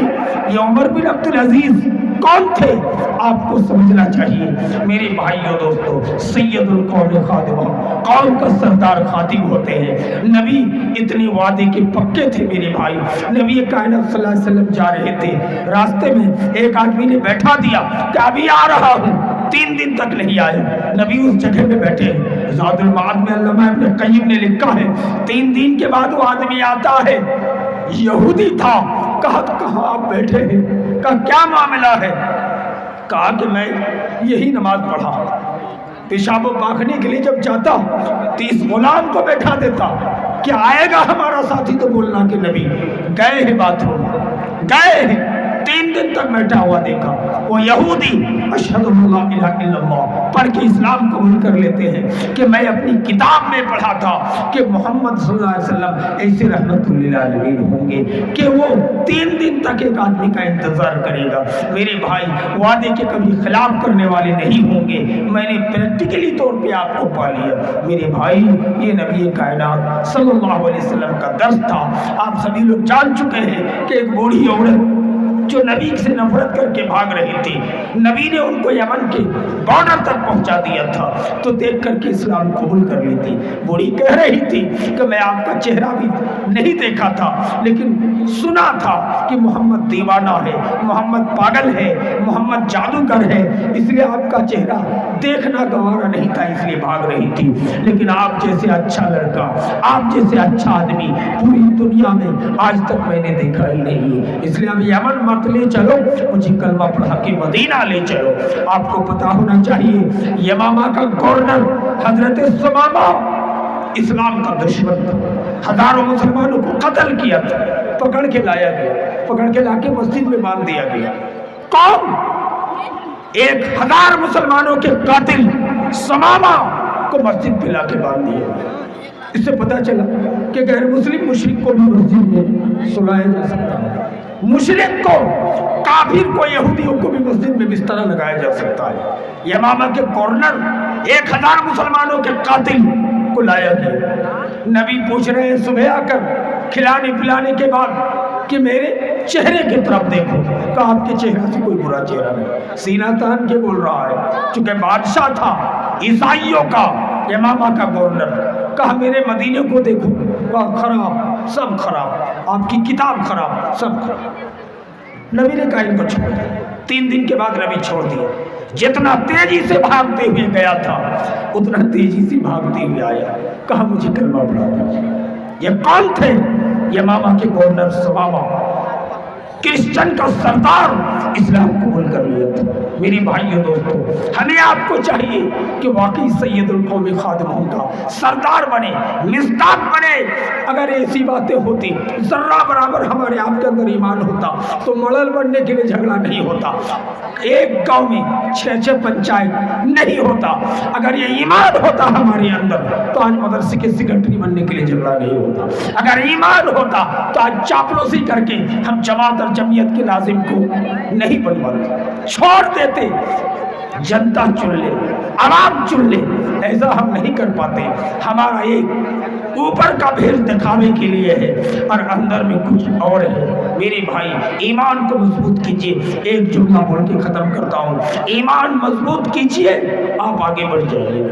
یہ عمر بن عبدالعزیز کون تھے؟ آپ کو سمجھنا چاہیے میرے بھائیوں دوستوں۔ سید القوم خادم، قوم کا سردار خادم ہوتے ہیں۔ نبی اتنے وعدے کے پکے تھے میرے بھائی۔ نبی کائنات صلی اللہ علیہ وسلم جا رہے تھے، راستے میں ایک آدمی نے بیٹھا دیا کہ ابھی آ رہا ہوں۔ 3 دن تک نہیں آئے، نبی اس جگہ پہ بیٹھے ہیں۔ زاد المعاد میں علامہ ابن قیم نے لکھا ہے 3 دن کے بعد وہ آدمی آتا ہے، یہودی تھا۔ کہا کہاں آپ بیٹھے ہیں؟ کہا کیا معاملہ ہے؟ کہا کہ میں یہی نماز پڑھا، پیشاب و پاخنے کے لیے جب جاتا تو اس غلام کو بیٹھا دیتا کہ آئے گا ہمارا ساتھی تو بولنا کہ نبی گئے ہیں بات روم، گئے ہیں۔ 3 دن تک بیٹھا ہوا دیکھا، وہ یہودی اشہد ان لا الہ الا اللہ پڑھ کے اسلام قبول کر لیتے ہیں کہ میں اپنی کتاب میں پڑھا تھا کہ محمد صلی اللہ علیہ وسلم ایسے رحمت للعالمین ہوں گے کہ وہ 3 دن تک ایک آدمی کا انتظار کرے گا۔ میرے بھائی، وعدے کے کبھی خلاف کرنے والے نہیں ہوں گے۔ میں نے پریکٹیکلی طور پہ آپ کو پا لیا میرے بھائی۔ یہ نبی کائنات صلی اللہ علیہ وسلم کا درس تھا۔ آپ سبھی لوگ جان چکے ہیں کہ ایک بوڑھی عورت جو نبی سے نفرت کر کے بھاگ رہی تھی، نبی نے ان کو یمن کے بارڈر تک پہنچا دیا تھا، تو دیکھ کر کے اسلام قبول کر لی تھی۔ بوڑھی کہہ رہی تھی کہ میں آپ کا چہرہ بھی نہیں دیکھا تھا، لیکن سنا تھا کہ محمد دیوانہ ہے، محمد پاگل ہے، محمد جادوگر ہے، اس لیے آپ کا چہرہ دیکھنا گوارا نہیں تھا، اس لیے بھاگ رہی تھی۔ لیکن آپ جیسے اچھا لڑکا، آپ جیسے اچھا آدمی پوری دنیا میں آج تک میں نے دیکھا ہی نہیں ہے، اس لیے اب یمن مت لے چلو، مجھے کلمہ پڑھا کے مدینہ لے چلو۔ آپ کو پتا ہونا چاہیے یمامہ کا گورنر حضرت ثمامہ اسلام کا دشمن تھا، ہزاروں مسلمانوں کو قتل کیا تھا، پکڑ کے لایا گیا، پکڑ کے لا کے مسجد میں باندھ دیا گیا۔ کون؟ 1000 مسلمانوں کے قاتل ثمامہ کو مسجد پہ لا کے باندھ دیا گیا۔ اس سے پتا چلا کہ غیر مسلم مشرک کو بھی مسجد میں سلایا جا سکتا ہے، مشرک کو، کافر کو، یہودیوں کو بھی مسجد میں بستر لگایا جا سکتا ہے۔ یمامہ کے گورنر 1000 مسلمانوں کے قاتل کو لایا گیا۔ نبی پوچھ رہے ہیں صبح آ کر کھلانے پلانے کے بعد کہ میرے چہرے کی طرف دیکھو، کہ آپ کے چہرے سے کوئی برا چہرہ نہیں، سینہ تان کے بول رہا ہے، چونکہ بادشاہ تھا عیسائیوں کا، یمامہ کا گورنر، کہا میرے مدینے کو دیکھو، کہا خراب، سب خراب، آپ کی کتاب خراب، سب خراب۔ نبی نے کہا ان کو چھوڑ دیا۔ 3 دن کے بعد نبی چھوڑ دیا۔ جتنا تیزی سے بھاگتے ہوئے گیا تھا اتنا تیزی سے بھاگتے ہوئے آیا، کہا مجھے کلمہ پڑھا دیجیے۔ یہ کون تھے؟ یمامہ کے گورنر ثمامہ، کرسچن کا سردار، اسلام قبول کر لیا تھا۔ میری بھائیو دوستو، ہمیں آپ کو چاہیے کہ واقعی سید القوم خادموں کا سردار بنے، مصداق بنے۔ اگر ایسی باتیں ہوتی، ذرہ برابر ہمارے آپ کے اندر ایمان ہوتا تو ملل بننے کے لیے جھگڑا نہیں ہوتا، ایک گاؤں میں 6 پنچایت نہیں ہوتا۔ اگر یہ ایمان ہوتا ہمارے اندر تو آج مدرسے کے سیکرٹری بننے کے لیے جھگڑا نہیں ہوتا۔ اگر ایمان ہوتا تو آج چاپلوسی کر کے ہم جماعت اور جمعیت کے لازم کو نہیں بنواتے، چھوڑ دیتے۔ جنتا چن لے، عوام چن لے، ایسا ہم نہیں کر پاتے۔ ہمارا ایک اوپر کا بھیل دکھانے کے لیے ہے اور اندر میں کچھ اور ہے۔ میرے بھائی، ایمان کو مضبوط کیجئے۔ ایک جملہ بول کے ختم کرتا ہوں، ایمان مضبوط کیجئے، آپ آگے بڑھ جائیے۔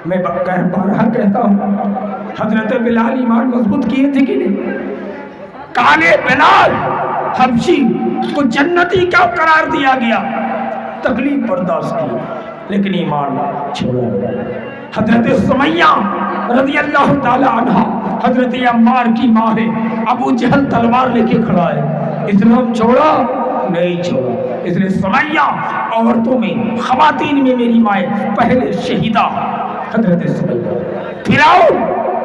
میں بارہا کہتا ہوں، حضرت بلال ایمان مضبوط کیے تھے کہ نہیں؟ کالے بلال حبشی کو جنتی کیا قرار دیا گیا؟ تکلیف برداشت کی لیکن ایمان چھوڑا۔ حضرت سمیہ رضی اللہ تعالی عنہ حضرت عمار کی ماں ہے، ابو جہل تلوار لے کے کھڑا ہے، اسلام چھوڑا نہیں چھوڑا۔ اس لیے سمیہ عورتوں میں، خواتین میں میری مائیں پہلے شہیدہ حضرت سمیہ۔ فرعون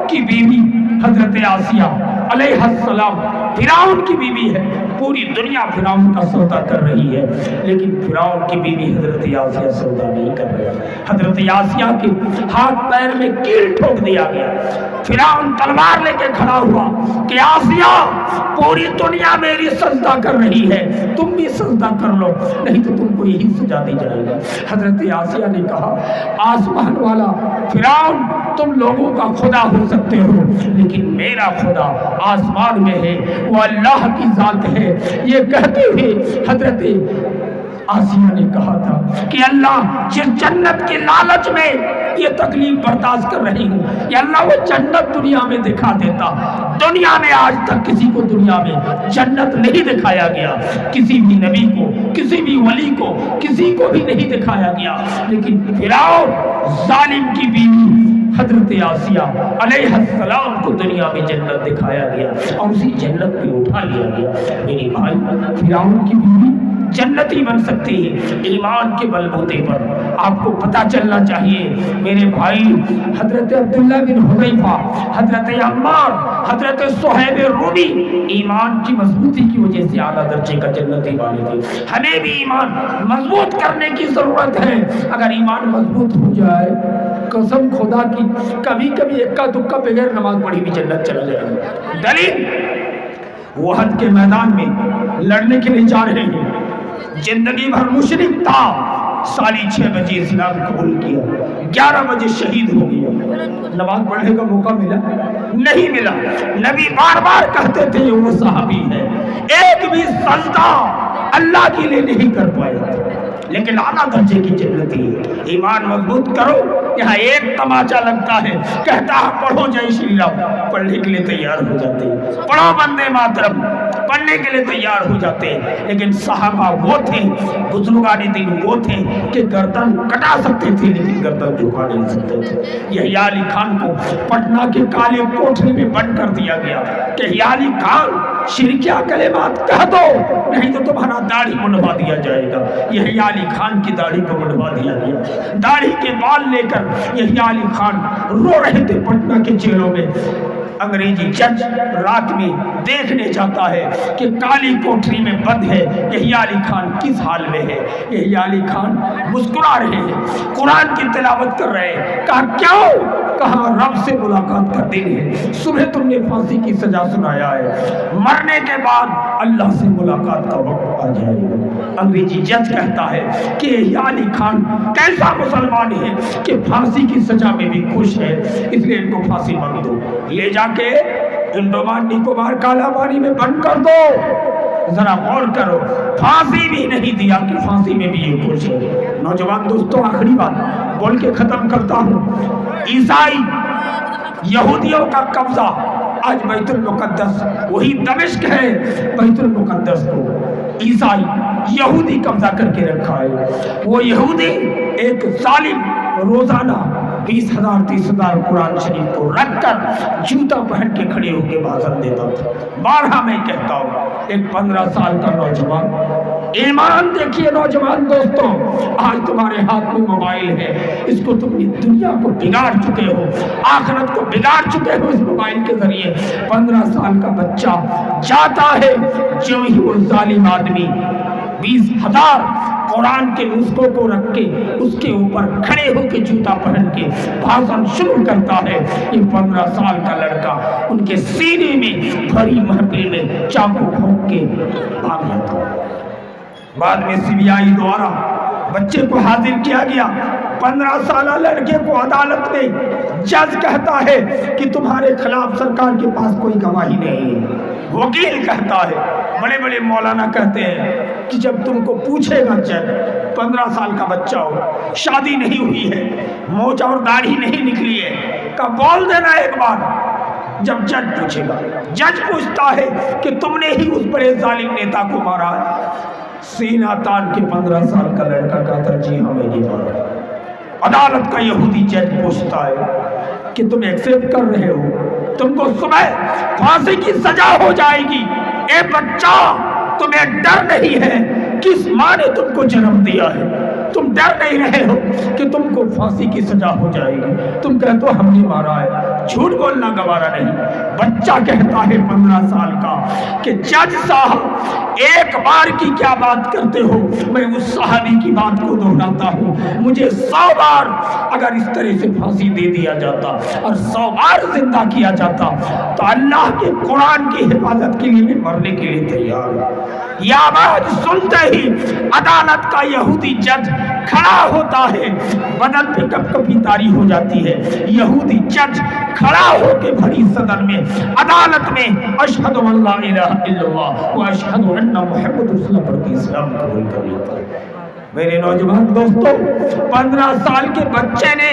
کی بیوی حضرت آسیہ علیہ السلام فرعون کی بیوی ہے، پوری دنیا فرعون کا سودا کر رہی ہے، لیکن فرعون کی بیوی حضرت آسیہ سودا نہیں کر رہی۔ حضرت آسیہ کے ہاتھ پیر میں کیل ٹھوک دیا گیا۔ فرعون تلوار لے کے کھڑا ہوا کہ آسیہ پوری دنیا میری سجدہ کر رہی ہے، تم بھی سجدہ کر لو، نہیں تو تم کو یہی سزا دی جائے گا۔ حضرت آسیہ نے کہا آسمان والا فرعون تم لوگوں کا خدا ہو سکتے ہو، لیکن میرا خدا آسمان میں ہے، وہ اللہ کی ذات ہے۔ یہ کہتے ہوئے حضرت آسیہ نے کہا تھا کہ اللہ جس جنت کے لالچ میں یہ تکلیف برداشت کر رہی ہوں، یا اللہ وہ جنت دنیا میں دکھا دیتا۔ دنیا میں آج تک کسی کو دنیا میں جنت نہیں دکھایا گیا، کسی بھی نبی کو، کسی بھی ولی کو، کسی کو بھی نہیں دکھایا گیا، لیکن فرعون ظالم کی بیوی حضرت آسیہ علیہ السلام کو دنیا میں جنت دکھایا گیا اور اسی جنت میں اٹھا لیا گیا۔ میری بھائی، فرعون کی بیوی جنتی بن سکتی ہے ایمان کے بلبوتے پر۔ آپ کو پتہ چلنا چاہیے میرے بھائی، حضرت عبداللہ بن حذیفہ، حضرت عمار، حضرت صہیب رومی ایمان کی مضبوطی کی وجہ سے اعلیٰ درجے کا جنتی والے تھے۔ ہمیں بھی ایمان مضبوط کرنے کی ضرورت ہے۔ اگر ایمان مضبوط ہو جائے، قسم خدا کی، کبھی کبھی اکا دکا بغیر نماز پڑھی بھی جنت چلا جائے گا۔ دلیل، احد کے میدان میں لڑنے کے لیے جا رہے ہیں، زندگی بھر مشرک تھا، 6:30 بجے اسلام قبول کیا، 11 بجے شہید ہو گیا۔ نماز پڑھنے کا موقع ملا؟ نہیں ملا۔ نبی بار بار کہتے تھے یہ وہ صحابی ہے، ایک بھی سجدہ اللہ کے لیے نہیں کر پائے لیکن اعلیٰ درجے کی جنتی ہے۔ ایمان مضبوط کرو۔ یہاں ایک تماچا لگتا ہے، کہتا ہے پڑھو جے شری رام، پڑھنے کے لیے تیار ہو جاتے ہیں، پڑھو وندے ماترم، پڑھنے کے لیے تیار ہو جاتے ہیں۔ لیکن صحابہ وہ تھے، بزرگان دین وہ تھے کہ گردن کٹا سکتے تھے لیکن گردن جھکا نہیں سکتے تھے۔ یحییٰ علی خان کو پٹنہ کے کالے کوٹھری میں بند کر دیا گیا کہ یحییٰ علی خان شرکیہ کلمات کہہ دو نہیں تو تمہارا داڑھی منڈوا دیا جائے گا۔ یحییٰ علی خان کی داڑھی کو منڈوا دیا گیا۔ داڑھی کے بال لے کر یحییٰ علی خان رو رہے تھے پٹنہ کے جیلوں میں۔ انگریزی جج رات میں دیکھنے جاتا ہے کہ کالی کوٹری میں بند ہے یحییٰ علی خان کس حال میں ہے۔ یحییٰ علی خان مسکرا رہے ہیں، قرآن کی تلاوت کر رہے ہیں۔ کہا کیوں؟ کہا رب سے ملاقات کا دن ہے، صبح تم نے پھانسی کی سزا سنایا ہے، مرنے کے بعد اللہ سے ملاقات کا وقت آ جائے گا۔ انگریزی جج کہتا ہے کہ یحییٰ علی خان کیسا مسلمان ہے کہ پھانسی کی سزا میں بھی خوش ہے، اس لیے ان کو پھانسی مار دو، لے جا کے انڈومان نکوبار کالا پانی میں بند کر دو۔ ذرا غور کرو، پھانسی بھی نہیں دیا کہ پھانسی میں بھی یہ خوش ہے۔ نوجوان دوستوں، آخری بات بول کے ختم کرتا ہوں۔ عیسائی یہودیوں کا قبضہ آج بیت المقدس، وہی دمشق ہے، بیت المقدس کو عیسائی یہودی قبضہ کر کے رکھا ہے۔ وہ یہودی ایک ظالم روزانہ 20,000 30,000 قرآن شریف کو رکھ کر جوتا پہن کے کھڑے ہو کے بھاشن دیتا تھا۔ بارہا میں کہتا ہوں، ایک 15 سال کا نوجوان، ایمان دیکھیے نوجوان دوستوں، آج تمہارے ہاتھ میں موبائل ہے، اس کو تم نے دنیا کو بگاڑ چکے ہو، آخرت کو بگاڑ چکے ہو اس موبائل کے ذریعے۔ 15 سال کا بچہ جاتا ہے، جو ہی وہ ظالم آدمی 20,000 قرآن کے نسخوں کو رکھ کے اس کے اوپر کھڑے ہو کے جوتا پہن کے بھاشن شروع کرتا ہے، یہ 15 سال کا لڑکا ان کے سینے میں بھری محفل میں چاقو گھونپ کے بھاگ جاتا ہے۔ بعد میں CBI دوارا بچے کو حاضر کیا گیا۔ 15 سالہ لڑکے کو عدالت میں جج کہتا ہے کہ تمہارے خلاف سرکار کے پاس کوئی گواہی نہیں ہے۔ وکیل کہتا ہے، بڑے بڑے مولانا کہتے ہیں کہ جب تم کو پوچھے گا جج، 15 سال کا بچہ ہو، شادی نہیں ہوئی ہے، مونچھ اور داڑھی نہیں نکلی ہے، کہ بول دینا ایک بار۔ جب جج پوچھے گا، جج پوچھتا ہے کہ تم نے ہی اس بڑے ظالم نیتا کو مارا ہے؟ سینہ تان کے 15 سال کا لڑکا کہتا جی ہاں میں نے مارا۔ عدالت کا یہودی جج پوچھتا ہے کہ تم ایکسپٹ کر رہے ہو، تم کو صبح پھانسی کی سزا ہو جائے گی، اے بچہ تمہیں ڈر نہیں ہے؟ کس ماں نے تم کو جنم دیا ہے؟ تم ڈر نہیں رہے ہو کہ تم کو پھانسی کی سزا ہو جائے گی؟ تم کہتے ہو ہم نے مارا ہے، جھوٹ بولنا گوارا نہیں۔ بچہ کہتا ہے 15 سال کا کہ جج صاحب ایک بار کی کیا بات کرتے ہو، میں اس صحابی کی بات کو دہراتا ہوں، مجھے 100 بار اگر اس طرح سے پھانسی دے دیا جاتا اور 100 بار زندہ کیا جاتا تو اللہ کے قرآن کی حفاظت کے لیے میں مرنے کے لیے تیار ہوں۔ یہ آواز سنتے ہی عدالت کا یہودی جج کھڑا ہوتا ہے، بدن پہ کپ کپی طاری ہو جاتی ہے۔ یہودی جج کھڑا ہو کے بھری صدر میں عدالت میں اشہد ان لا الہ الا اللہ و اشہد ان محمد رسول اللہ پر اسلام قبول کر لیتا ہے۔ میرے نوجوان دوستوں، 15 سال کے بچے نے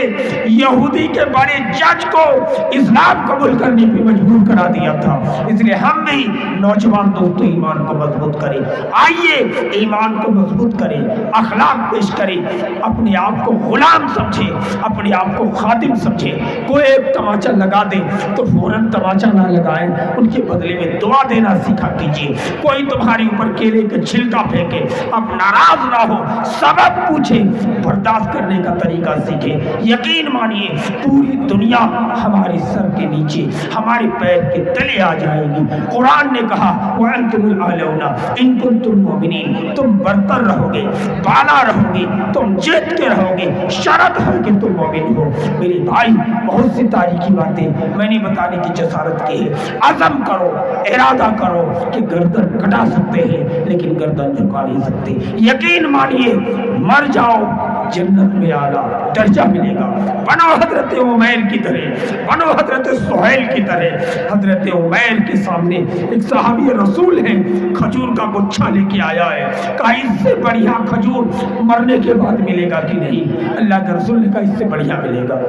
یہودی کے بڑے جج کو اسلام قبول کرنے پہ مجبور کرا دیا تھا۔ اس لیے ہم بھی نوجوان دوستوں ایمان کو مضبوط کریں، آئیے ایمان کو مضبوط کریں، اخلاق پیش کریں، اپنے آپ کو غلام سمجھیں، اپنے آپ کو خادم سمجھیں۔ کوئی ایک تماچا لگا دے تو فوراً تماچا نہ لگائیں، ان کے بدلے میں دعا دینا سیکھا کیجیے۔ کوئی تمہارے اوپر کیلے کا چھلکا پھینکے، اب ناراض نہ ہو، سبب پوچھیں، برداشت کرنے کا طریقہ سیکھیں۔ یقین مانیے پوری دنیا ہمارے سر کے نیچے، ہمارے پیر کے تلے آ جائے گی۔ قرآن نے کہا وَأَنْتُمُ الْأَعْلَوْنَ إِن كُنتُم مُؤْمِنِينَ، تم برتر رہو گے، بالا رہو گے، تم جیت کے رہو گے، شرط ہے کہ تم مومن ہو۔ میرے بھائی، بہت سی تاریخی باتیں میں نے بتانے کی جسارت کی ہے۔ عزم کرو، ارادہ کرو کہ گردن کٹا سکتے ہیں لیکن گردن جھکا نہیں سکتے۔ یقین مانیے مر جاؤ جنت میں اعلیٰ درجہ ملے گا. بنو حضرت عمیر کی طرح، بنو حضرت سہیل کی طرح. حضرت عمیر کے سامنے ایک صحابی رسول ہے، کھجور کا گچھا لے کے آیا ہے. کہا اس سے بڑھیا کھجور مرنے کے بعد ملے گا کہ نہیں؟ اللہ کے رسول نے کہا اس سے بڑھیا ملے گا.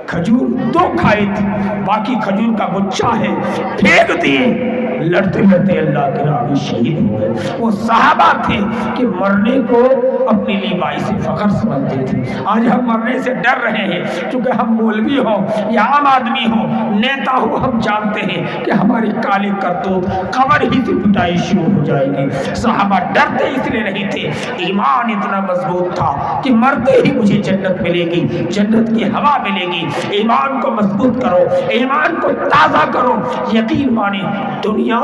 کھجور 2 کھائے تھے، باقی کھجور کا گچھا ہے پھینک دیے. لڑتے لڑتے اللہ کے راہ میں شہید ہو گئے. وہ صحابہ تھے کہ مرنے کو اپنے لیے باعث فخر سمجھتے تھے. آج ہم مرنے سے ڈر رہے ہیں، چونکہ ہم مولوی ہوں یا عام آدمی ہوں، نیتا ہو، ہم جانتے ہیں کہ ہمارے کالے کرتوت قبر ہی سے پٹائی شروع ہو جائے گی. صحابہ ڈرتے اس لیے نہیں تھے، ایمان اتنا مضبوط تھا کہ مرتے ہی مجھے جنت ملے گی، جنت کی ہوا ملے گی. ایمان کو مضبوط کرو، ایمان کو تازہ کرو. یقین مانے دنیا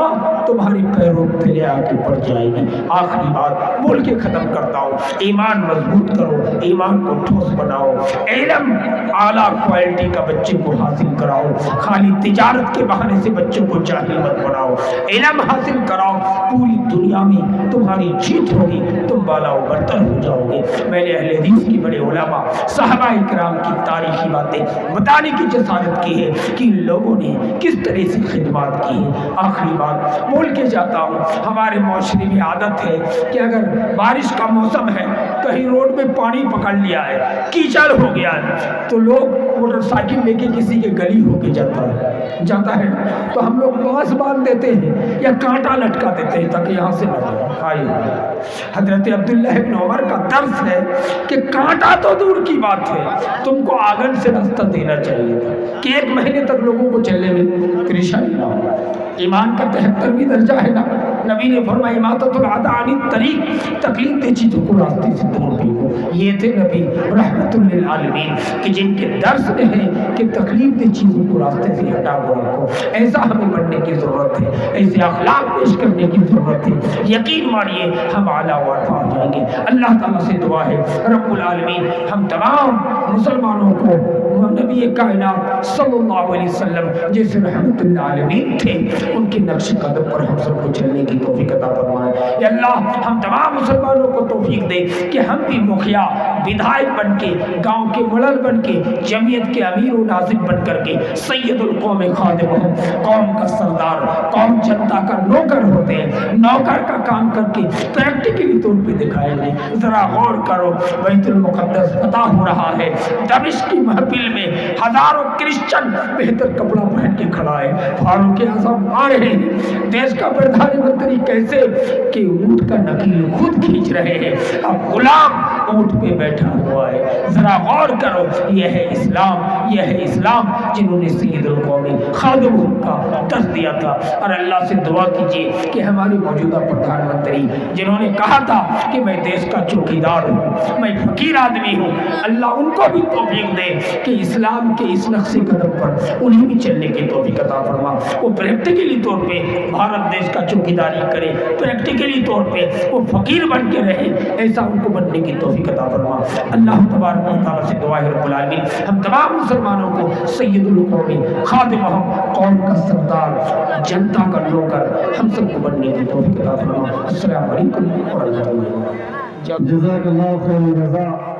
تمہاری پیروں تلے آ کے پڑ جائے گی. آخری بات بول کے ختم کرتا ہوں، ایمان مضبوط کرو، ایمان کو ٹھوس بناؤ. علم اعلیٰ کوالٹی کا بچے کو حاصل کراؤ. خالی تجارت کے بہانے سے بچوں کو جاہل مت بناؤ. علم حاصل کراؤ، پوری دنیا میں تمہاری جیت ہوگی، تم بالا و برتر ہو جاؤ گے. میں نے اہل حدیث کی بڑے علماء صحابہ کرام کی تاریخی باتیں بتانے کی جسارت کی ہے کہ ان لوگوں نے کس طرح سے خدمات کی ہے. آخری بات بول کے جاتا ہوں، ہمارے معاشرے میں عادت ہے کہ اگر بارش کا موسم ہے، کہیں روڈ میں پانی پکڑ لیا ہے، کیچڑ ہو گیا ہے، تو لوگ موٹر سائیکل لے کے کسی کے گلی ہو کے جاتا ہے تو ہم لوگ بانس باندھ دیتے ہیں یا کانٹا لٹکا دیتے ہیں تاکہ یہاں سے نہ جائے. حضرت عبداللہ ابن عمر کا درس ہے کہ کانٹا تو دور کی بات ہے، تم کو آنگن سے راستہ دینا چاہیے تھا کہ 1 مہینے تک لوگوں کو چلنے میں پریشانی نہ ہو. ایمان کا 73ویں درجہ ہے نا. نبی نے فرمایا اماطۃ العداء عن الطریق، تکلیف دہ چیزوں کو راستے سے دور پھینکو. یہ تھے نبی رحمت للعالمین کہ جن کے درس میں ہے کہ تکلیف دہ چیزوں کو راستے سے ہٹا کر رکھو. ایسا ہمیں بننے کی ضرورت ہے، ایسے اخلاق پیش کرنے کی ضرورت ہے. یقین مانیے ہم اعلیٰ و ارفع ہو جائیں گے. اللہ تعالیٰ سے دعا ہے رب العالمین ہم تمام مسلمانوں کو نبی کائنات صلی اللہ علیہ وسلم جیسے رحمت للعالمین تھے ان کے نقش قدم پر ہم سب کو چلنے کی توفیق عطا فرمائے. یا اللہ ہم تمام مسلمانوں کو توفیق دے کہ ہم بھی مخیا بدھائک بن کے، گاؤں کے ملل بن کے، جمعیت کے امیر و ناظم بن کر کے سید القوم خادم ہوں. قوم کا سردار، قوم جنتا کا نوکر ہوتے ہیں، نوکر کا کام کر کے پریکٹیکلی طور پہ دکھائے گئے. ذرا غور کرو، بیت المقدس فتح ہو رہا ہے، دمشق کی محفل میں ہزاروں کرسچن بہتر کپڑا پہن کے کھڑا ہے، فاروق اعظم آ رہے ہیں. دیش کا پردھان منتری کیسے کہ اونٹ کا نکیل خود کھینچ رہے ہیں، اب غلام اونٹ پہ بیٹھا ہوا ہے. ذرا غور کرو، یہ ہے اسلام، یہ ہے اسلام جنہوں نے سید القوم خادم کا درس دیا تھا. اور اللہ سے دعا کیجیے کہ ہمارے موجودہ پردھان منتری جنہوں نے کہا تھا کہ میں دیش کا چوکیدار ہوں، میں فقیر آدمی ہوں، اللہ ان کو بھی توفیق دے کہ اسلام کے اس نقش قدم پر انہیں بھی چلنے کی توفیق عطا فرما. وہ پریکٹیکلی طور پہ بھارت دیش کا چوکیداری کرے، پریکٹیکلی طور پہ وہ فقیر بن کے رہے، ایسا ان کو بننے کی توفیق عطا فرما. اللہ تبارک و تعالیٰ سے دعا ہے رب العالمین ہم تمام مسلمانوں کو سید القوم خادم قوم کا سردار، جنتا کا نوکر ہم سب کو بننے کی توفیق عطا فرما. السلام علیکم ورحمۃ اللہ. جزاک اللہ خیر جزا.